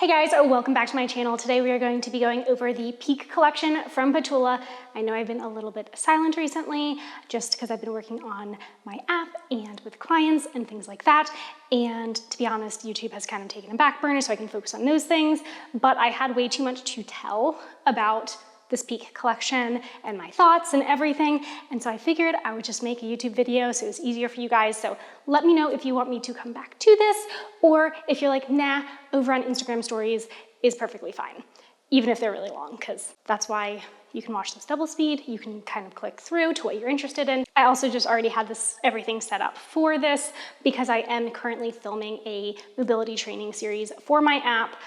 Hey guys, welcome back to my channel. Today we are going to be going over the Peak collection from Petula. I know I've been a little bit silent recently just because I've been working on my app and with clients and things like that. And to be honest, YouTube has kind of taken a back burner so I can focus on those things. But I had way too much to tell about this Peak collection and my thoughts and everything. And so I figured I would just make a YouTube video so it was easier for you guys. So let me know if you want me to come back to this, or if you're like, nah, over on Instagram stories is perfectly fine, even if they're really long, because that's why you can watch this double speed. You can kind of click through to what you're interested in. I also just already had everything set up for this because I am currently filming a mobility training series for my app,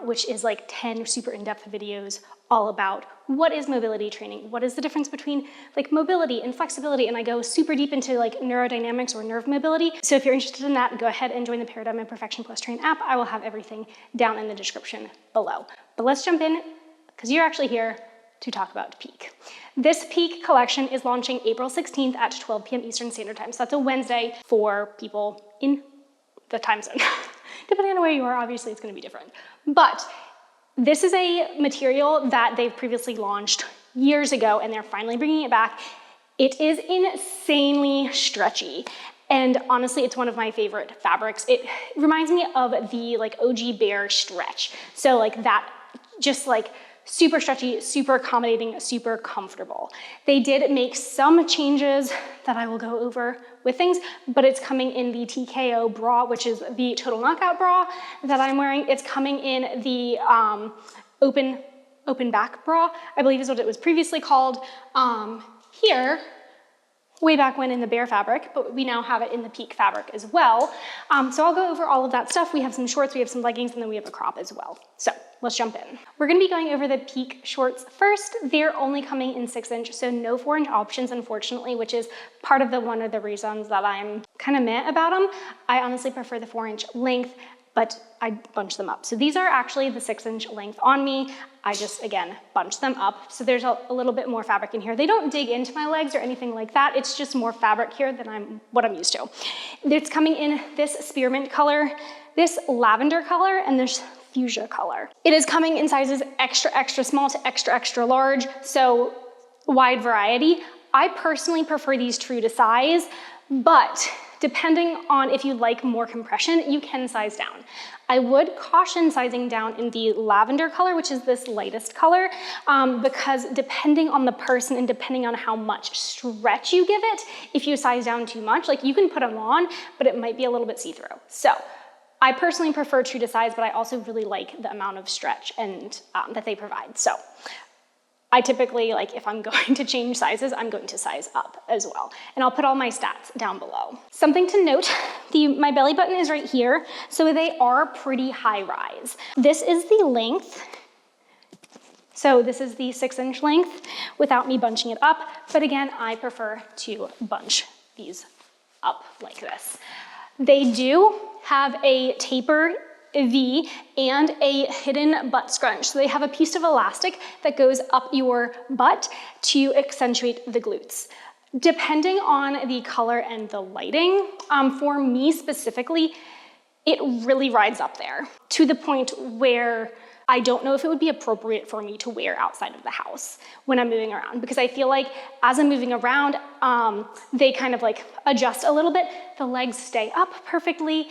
which is like 10 super in-depth videos all about what is mobility training, what is the difference between like mobility and flexibility, and I go super deep into like neurodynamics or nerve mobility. So if you're interested in that, go ahead and join the Paradigm and Perfection Plus Train app. I will have everything down in the description below. But let's jump in because you're actually here to talk about Peak. This Peak collection is launching April 16th at 12 p.m. Eastern Standard Time. So that's a Wednesday for people in the time zone. Depending on where you are, obviously it's gonna be different. But this is a material that they've previously launched years ago and they're finally bringing it back. It is insanely stretchy. And honestly, it's one of my favorite fabrics. It reminds me of the like OG Bear stretch. So like that, just like super stretchy, super accommodating, super comfortable. They did make some changes that I will go over with things, but it's coming in the TKO bra, which is the total knockout bra that I'm wearing. It's coming in the open back bra, I believe is what it was previously called. Here, way back when in the Bear fabric, but we now have it in the Peak fabric as well. So I'll go over all of that stuff. We have some shorts, we have some leggings, and then we have a crop as well. So let's jump in. We're gonna be going over the Peak shorts first. They're only coming in 6-inch, so no 4-inch options, unfortunately, which is part of one of the reasons that I'm kind of meh about them. I honestly prefer the 4-inch length, but I bunch them up. So these are actually the 6-inch length on me. I just, again, bunch them up. So there's a little bit more fabric in here. They don't dig into my legs or anything like that. It's just more fabric here than what I'm used to. It's coming in this spearmint color, this lavender color, and this fuchsia color. It is coming in sizes extra, extra small to extra, extra large. So wide variety. I personally prefer these true to size, but depending on if you like more compression, you can size down. I would caution sizing down in the lavender color, which is this lightest color, because depending on the person and depending on how much stretch you give it, if you size down too much, like you can put them on, but it might be a little bit see-through. So I personally prefer true to size, but I also really like the amount of stretch and that they provide. So I typically, like if I'm going to change sizes, I'm going to size up as well. And I'll put all my stats down below. Something to note, my belly button is right here, so they are pretty high rise. This is the length. So this is the 6-inch length without me bunching it up. But again, I prefer to bunch these up like this. They do have a taper V and a hidden butt scrunch. So they have a piece of elastic that goes up your butt to accentuate the glutes. Depending on the color and the lighting, for me specifically, it really rides up there to the point where I don't know if it would be appropriate for me to wear outside of the house when I'm moving around, because I feel like as I'm moving around, they kind of like adjust a little bit. The legs stay up perfectly.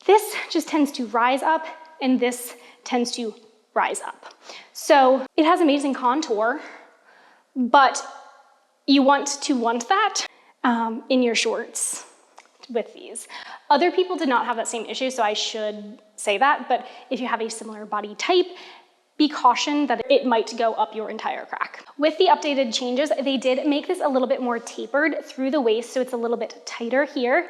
This just tends to rise up and this tends to rise up. So it has amazing contour, but you want that in your shorts with these. Other people did not have that same issue, so I should say that, but if you have a similar body type, be cautioned that it might go up your entire crack. With the updated changes, they did make this a little bit more tapered through the waist, so it's a little bit tighter here.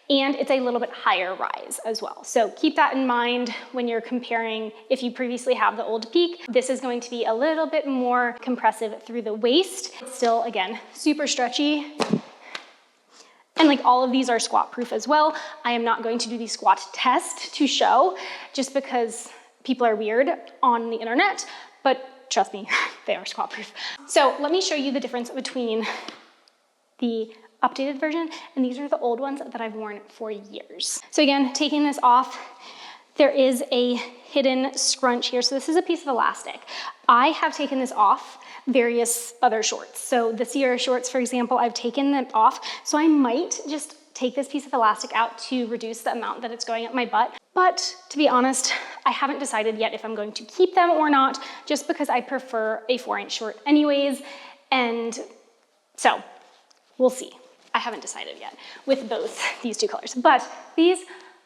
And it's a little bit higher rise as well. So keep that in mind when you're comparing. If you previously have the old Peak, this is going to be a little bit more compressive through the waist. Still, again, super stretchy. And like all of these are squat proof as well. I am not going to do the squat test to show just because people are weird on the internet, but trust me, they are squat proof. So let me show you the difference between the updated version, and these are the old ones that I've worn for years. So again, taking this off, there is a hidden scrunch here. So this is a piece of elastic. I have taken this off various other shorts. So the Sierra shorts, for example, I've taken them off. So I might just take this piece of elastic out to reduce the amount that it's going up my butt. But to be honest, I haven't decided yet if I'm going to keep them or not, just because I prefer a 4-inch short anyways. And so we'll see. I haven't decided yet with both these two colors, but these,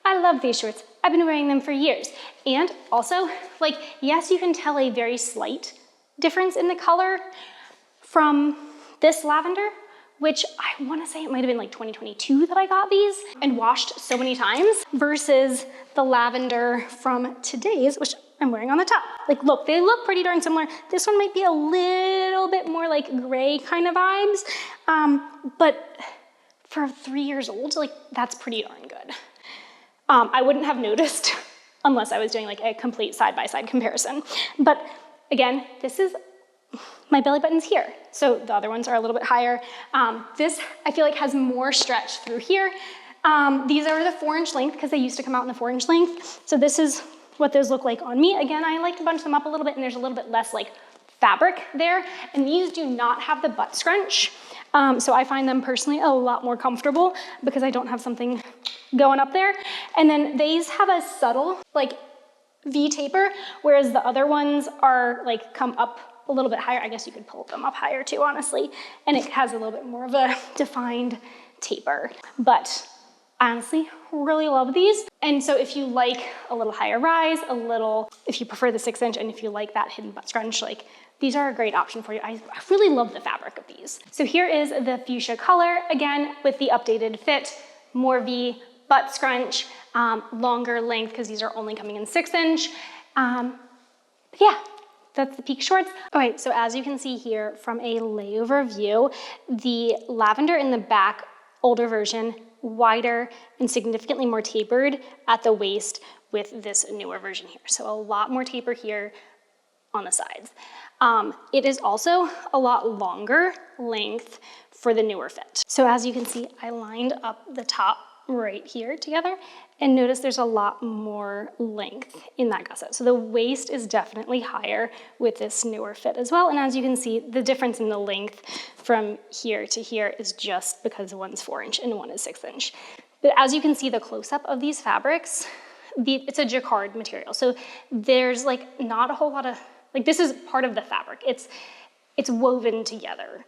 I love these shorts. I've been wearing them for years. And also, like, yes, you can tell a very slight difference in the color from this lavender, which I wanna say it might've been like 2022 that I got these and washed so many times, versus the lavender from today's, which I'm wearing on the top. Like, look, they look pretty darn similar. This one might be a little bit more like gray kind of vibes, but for 3 years old, like, that's pretty darn good. I wouldn't have noticed unless I was doing like a complete side-by-side comparison. But again, this is my belly button's here. So the other ones are a little bit higher. This, I feel like, has more stretch through here. These are the 4-inch length because they used to come out in the 4-inch length. So this is what those look like on me. Again, I like to bunch them up a little bit and there's a little bit less like fabric there. And these do not have the butt scrunch. So I find them personally a lot more comfortable because I don't have something going up there. And then these have a subtle like V taper, whereas the other ones are like come up a little bit higher. I guess you could pull them up higher too, honestly. And it has a little bit more of a defined taper. But I honestly really love these. And so if you like a little higher rise, if you prefer the 6-inch and if you like that hidden butt scrunch, like, these are a great option for you. I really love the fabric of these. So here is the fuchsia color, again, with the updated fit, more V, butt scrunch, longer length, because these are only coming in 6-inch. Yeah, that's the peak shorts. All right, so as you can see here from a layover view, the lavender in the back, older version, wider and significantly more tapered at the waist with this newer version here. So a lot more taper here on the sides. It is also a lot longer length for the newer fit. So as you can see, I lined up the top right here together, and notice there's a lot more length in that gusset. So the waist is definitely higher with this newer fit as well. And as you can see, the difference in the length from here to here is just because one's 4-inch and one is 6-inch. But as you can see, the close-up of these fabrics, it's a jacquard material. So there's like not a whole lot of, like, this is part of the fabric. It's woven together.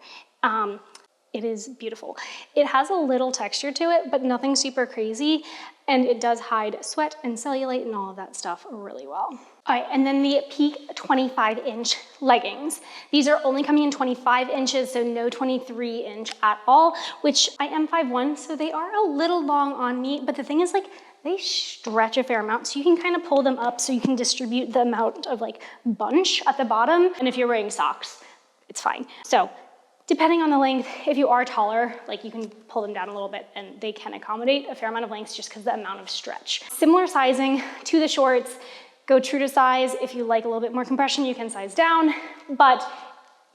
It is beautiful. It has a little texture to it, but nothing super crazy. And it does hide sweat and cellulite and all of that stuff really well. All right, and then the peak 25-inch leggings. These are only coming in 25 inches, so no 23-inch at all, which I am 5'1", so they are a little long on me. But the thing is, like, they stretch a fair amount, so you can kind of pull them up so you can distribute the amount of like bunch at the bottom. And if you're wearing socks, it's fine. So depending on the length, if you are taller, like, you can pull them down a little bit and they can accommodate a fair amount of length just because the amount of stretch. Similar sizing to the shorts, go true to size. If you like a little bit more compression, you can size down, but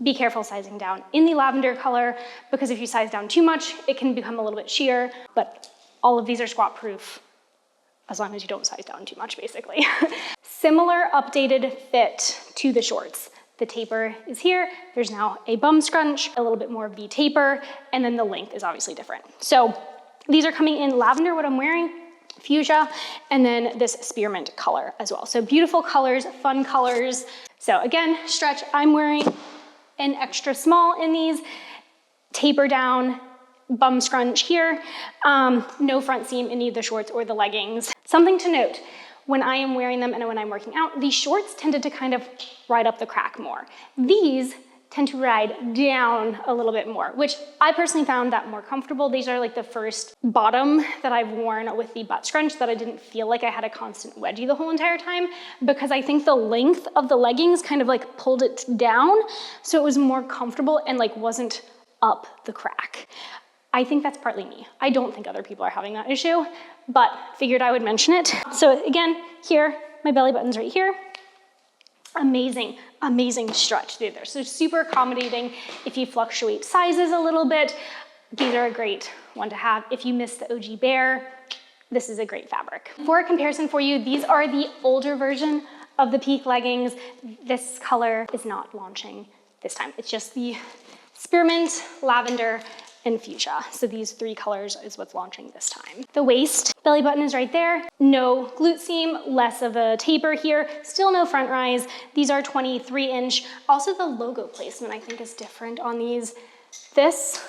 be careful sizing down in the lavender color, because if you size down too much, it can become a little bit sheer. But all of these are squat proof as long as you don't size down too much, basically. Similar updated fit to the shorts. The taper is here. There's now a bum scrunch, a little bit more V taper, and then the length is obviously different. So these are coming in lavender, what I'm wearing, fuchsia, and then this spearmint color as well. So beautiful colors, fun colors. So again, stretch, I'm wearing an extra small in these, taper down, bum scrunch here, no front seam in any of the shorts or the leggings. Something to note, when I am wearing them and when I'm working out, these shorts tended to kind of ride up the crack more. These tend to ride down a little bit more, which I personally found that more comfortable. These are like the first bottom that I've worn with the butt scrunch that I didn't feel like I had a constant wedgie the whole entire time, because I think the length of the leggings kind of like pulled it down, so it was more comfortable and like wasn't up the crack. I think that's partly me. I don't think other people are having that issue, but figured I would mention it. So again, here, my belly button's right here. Amazing, amazing stretch through there. So super accommodating if you fluctuate sizes a little bit. These are a great one to have. If you miss the OG Bear, this is a great fabric. For a comparison for you, these are the older version of the Peak leggings. This color is not launching this time. It's just the spearmint, lavender, and fuchsia. So these three colors is what's launching this time. The waist, belly button is right there. No glute seam, less of a taper here. Still no front rise. These are 23-inch. Also the logo placement I think is different on these. This,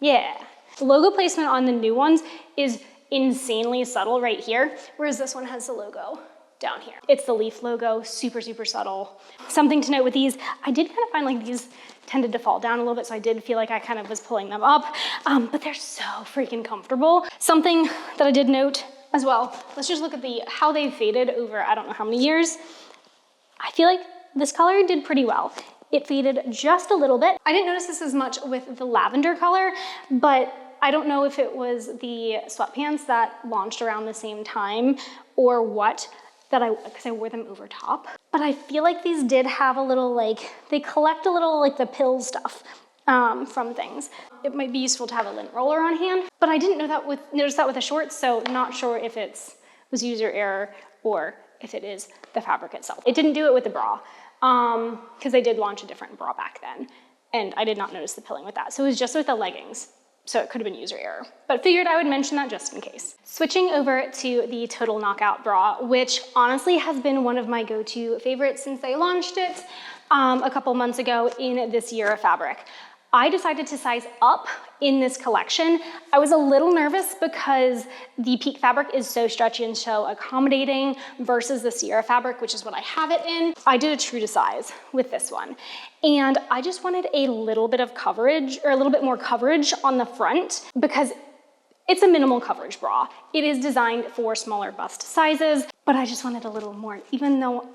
yeah. The logo placement on the new ones is insanely subtle right here, whereas this one has the logo down here. It's the leaf logo, super, super subtle. Something to note with these, I did kind of find like these tended to fall down a little bit, so I did feel like I kind of was pulling them up, but they're so freaking comfortable. Something that I did note as well, let's just look at how they've faded over I don't know how many years. I feel like this color did pretty well. It faded just a little bit. I didn't notice this as much with the lavender color, but I don't know if it was the sweatpants that launched around the same time or what, because I wore them over top. But I feel like these did have a little they collect a little the pill stuff from things. It might be useful to have a lint roller on hand, but I didn't notice that with the shorts, so not sure if was user error or if it is the fabric itself. It didn't do it with the bra, because they did launch a different bra back then, and I did not notice the pilling with that. So it was just with the leggings. So it could have been user error, but figured I would mention that just in case. Switching over to the Total Knockout bra, which honestly has been one of my go-to favorites since they launched it a couple months ago in this year of fabric. I decided to size up in this collection. I was a little nervous because the Peak fabric is so stretchy and so accommodating versus the Sierra fabric, which is what I have it in. I did a true to size with this one. And I just wanted a little bit of coverage, or a little bit more coverage on the front, because it's a minimal coverage bra. It is designed for smaller bust sizes, but I just wanted a little more, even though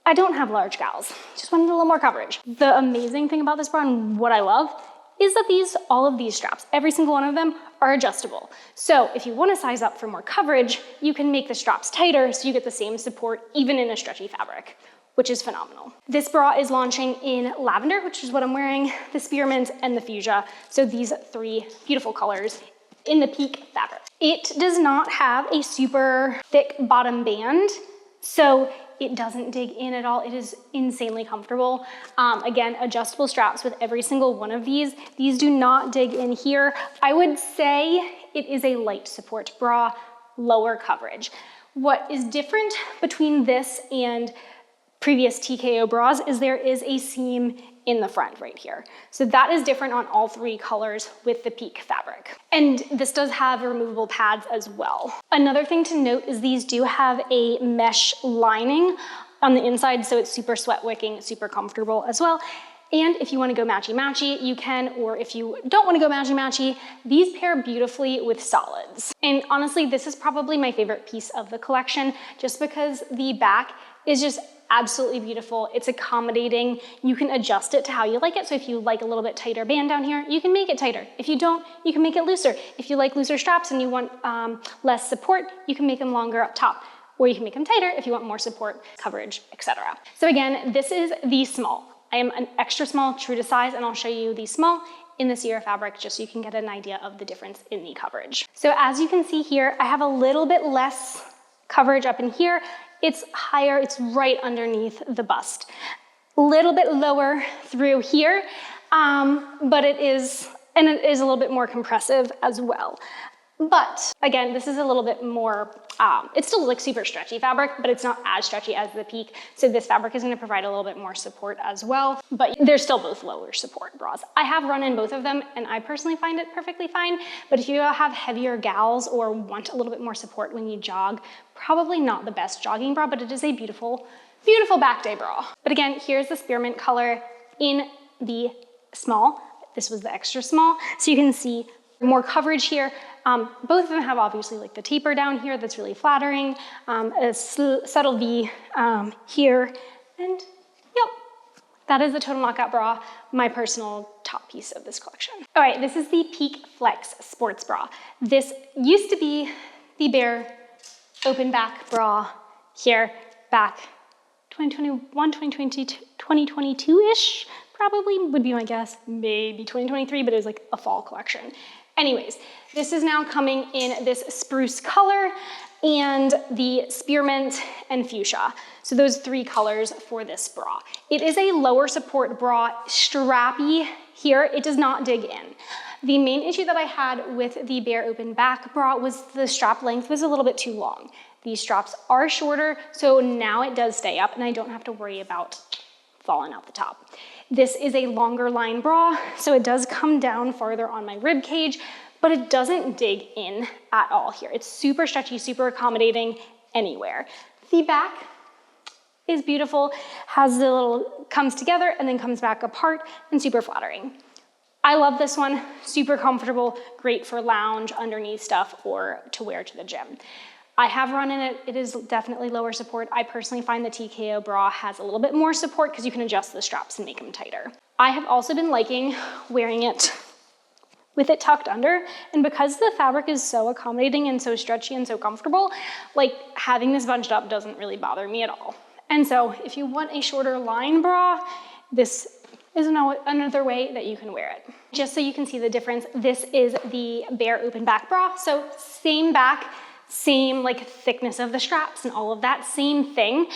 I don't have large gals, just wanted a little more coverage. The amazing thing about this bra and what I love is that all of these straps, every single one of them are adjustable. So if you want to size up for more coverage, you can make the straps tighter so you get the same support even in a stretchy fabric, which is phenomenal. This bra is launching in lavender, which is what I'm wearing, the spearmint, and the fuchsia. So these three beautiful colors in the Peak fabric. It does not have a super thick bottom band, so it doesn't dig in at all. It is insanely comfortable. Again, adjustable straps with every single one of these. These do not dig in here. I would say it is a light support bra, lower coverage. What is different between this and previous TKO bras is there is a seam in the front right here. So that is different on all three colors with the Peak fabric. And this does have removable pads as well. Another thing to note is these do have a mesh lining on the inside, so it's super sweat wicking, super comfortable as well. And if you want to go matchy-matchy, you can, or if you don't want to go matchy-matchy, these pair beautifully with solids. And honestly, this is probably my favorite piece of the collection, just because the back is just absolutely beautiful. It's accommodating. You can adjust it to how you like it. So if you like a little bit tighter band down here, you can make it tighter. If you don't, you can make it looser. If you like looser straps and you want less support, you can make them longer up top, or you can make them tighter if you want more support, coverage, etc. So again, this is the small. I am an extra small, true to size, and I'll show you the small in the Sierra fabric just so you can get an idea of the difference in the coverage. So as you can see here, I have a little bit less coverage up in here. It's higher, it's right underneath the bust. A little bit lower through here, but it is a little bit more compressive as well. But again, this is a little bit more, it's still like super stretchy fabric, but it's not as stretchy as the Peak. So this fabric is gonna provide a little bit more support as well, but they're still both lower support bras. I have run in both of them and I personally find it perfectly fine. But if you have heavier gals or want a little bit more support when you jog, probably not the best jogging bra, but it is a beautiful, beautiful back day bra. But again, here's the spearmint color in the small. This was the extra small. So you can see more coverage here. Both of them have obviously like the taper down here that's really flattering, a subtle V here, and yep, that is the Total Knockout bra, my personal top piece of this collection. All right, this is the Peak Flex Sports Bra. This used to be the bare open back bra here back 2021, 2022, 2022-ish, probably would be my guess, maybe 2023, but it was like a fall collection. Anyways, this is now coming in this spruce color and the spearmint and fuchsia. So those 3 colors for this bra. It is a lower support bra, strappy here. It does not dig in. The main issue that I had with the bare open back bra was the strap length was a little bit too long. These straps are shorter, so now it does stay up and I don't have to worry about falling out the top. This is a longer line bra, so it does come down farther on my rib cage, but it doesn't dig in at all here. It's super stretchy, super accommodating anywhere. The back is beautiful, has the little, comes together and then comes back apart and super flattering. I love this one, super comfortable, great for lounge, underneath stuff, or to wear to the gym. I have run in it, it is definitely lower support. I personally find the TKO bra has a little bit more support because you can adjust the straps and make them tighter. I have also been liking wearing it with it tucked under, and because the fabric is so accommodating and so stretchy and so comfortable, like having this bunched up doesn't really bother me at all. And so if you want a shorter line bra, this is another way that you can wear it. Just so you can see the difference, this is the bare open back bra. So same back, same like thickness of the straps and all of that, same thing,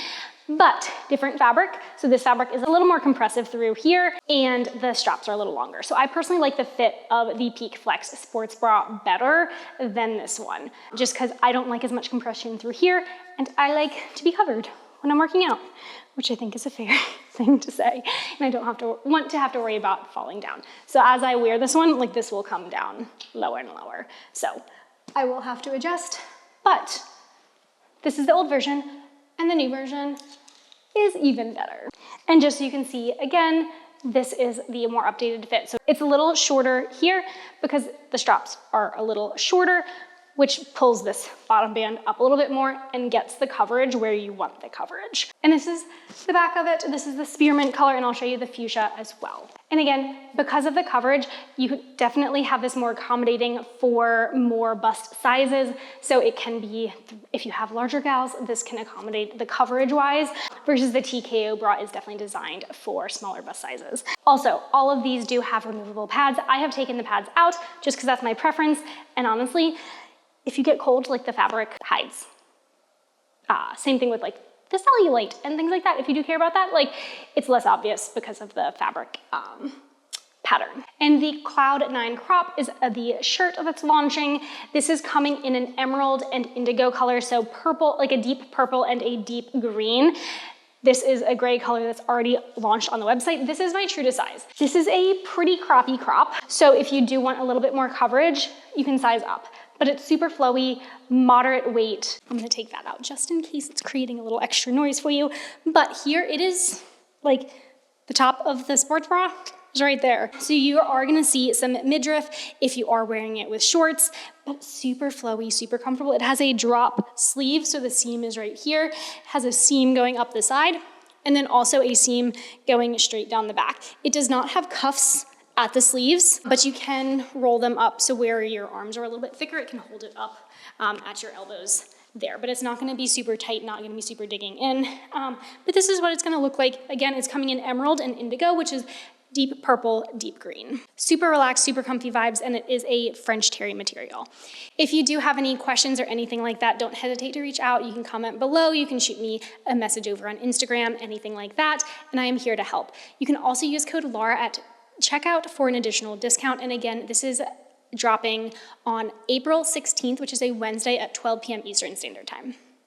but different fabric. So this fabric is a little more compressive through here and the straps are a little longer. So I personally like the fit of the Peak Flex sports bra better than this one, just because I don't like as much compression through here and I like to be covered when I'm working out, which I think is a fair thing to say. And I don't want to have to worry about falling down. So as I wear this one, like this will come down lower and lower. So I will have to adjust, but this is the old version and the new version is even better. And just so you can see, again, this is the more updated fit. So it's a little shorter here because the straps are a little shorter, which pulls this bottom band up a little bit more and gets the coverage where you want the coverage. And this is the back of it. This is the spearmint color, and I'll show you the fuchsia as well. And again, because of the coverage, you could definitely have this more accommodating for more bust sizes. So it can be, if you have larger gals, this can accommodate the coverage-wise, versus the TKO bra is definitely designed for smaller bust sizes. Also, all of these do have removable pads. I have taken the pads out just because that's my preference, and honestly, if you get cold, like the fabric hides. Same thing with like the cellulite and things like that. If you do care about that, like it's less obvious because of the fabric pattern. And the Cloud 9 crop is the shirt that's launching. This is coming in an emerald and indigo color, so purple, like a deep purple and a deep green. This is a gray color that's already launched on the website. This is my true to size. This is a pretty croppy crop. So if you do want a little bit more coverage, you can size up. But it's super flowy, moderate weight. I'm gonna take that out just in case it's creating a little extra noise for you. But here it is, like the top of the sports bra is right there. So you are gonna see some midriff if you are wearing it with shorts, but super flowy, super comfortable. It has a drop sleeve, so the seam is right here. It has a seam going up the side, and then also a seam going straight down the back. It does not have cuffs at the sleeves, but you can roll them up so where your arms are a little bit thicker, it can hold it up at your elbows there. But it's not gonna be super tight, not gonna be super digging in. But this is what it's gonna look like. Again, it's coming in emerald and indigo, which is deep purple, deep green. Super relaxed, super comfy vibes, and it is a French terry material. If you do have any questions or anything like that, don't hesitate to reach out. You can comment below, you can shoot me a message over on Instagram, anything like that, and I am here to help. You can also use code Laura at checkout for an additional discount. And again, this is dropping on April 16th, which is a Wednesday at 12 p.m. Eastern Standard Time.